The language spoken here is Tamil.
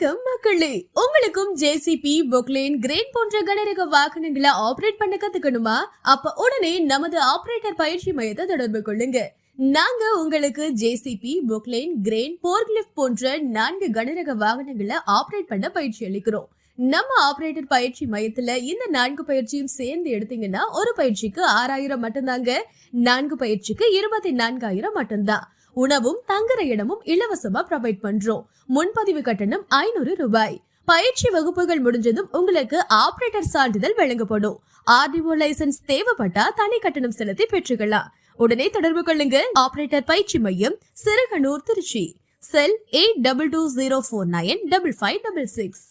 வணக்கம் மக்களே, உங்களுக்கும் ஜேசிபி, பொக்லைன், கிரேன் போன்ற கனரக வாகனங்களை ஆபரேட் பண்ண கத்துக்கணுமா? அப்ப உடனே நமது ஆபரேட்டர் பயிற்சி மையத்தை தொடர்பு கொள்ளுங்க. நாங்க உங்களுக்கு ஜேசிபி, பொக்லைன், கிரேன், போர்க்லிஃப்ட் போன்ற 4 கனரக வாகனங்களை ஆபரேட் பண்ண பயிற்சி அளிக்கிறோம். நம்ம ஆபரேட்டர் பயிற்சி மையத்துல இந்த 4 பயிற்சியும் சேர்ந்து எடுத்தீங்கன்னா ஒரு பயிற்சிக்கு 6000 மட்டும்தாங்க. 4 பயிற்சிக்கு 24000 மட்டும்தான். உணவும் தங்குற இடமும் இலவசமா ப்ரொவைட் பண்றோம். முன்பதிவு கட்டணம் 500 ரூபாய். பயிற்சி வகுப்புகள் முடிஞ்சதும் உங்களுக்கு ஆபரேட்டர் சான்றிதழ் வழங்கப்படும். ஆர்டிஓ லைசன்ஸ் தேவைப்பட்டா தனி கட்டணம் செலுத்தி பெற்றுக்கலாம். உடனே தொடர்பு கொள்ளுங்க. ஆபரேட்டர் பயிற்சி மையம், சிறுகனூர், திருச்சி. செல் 8220495566.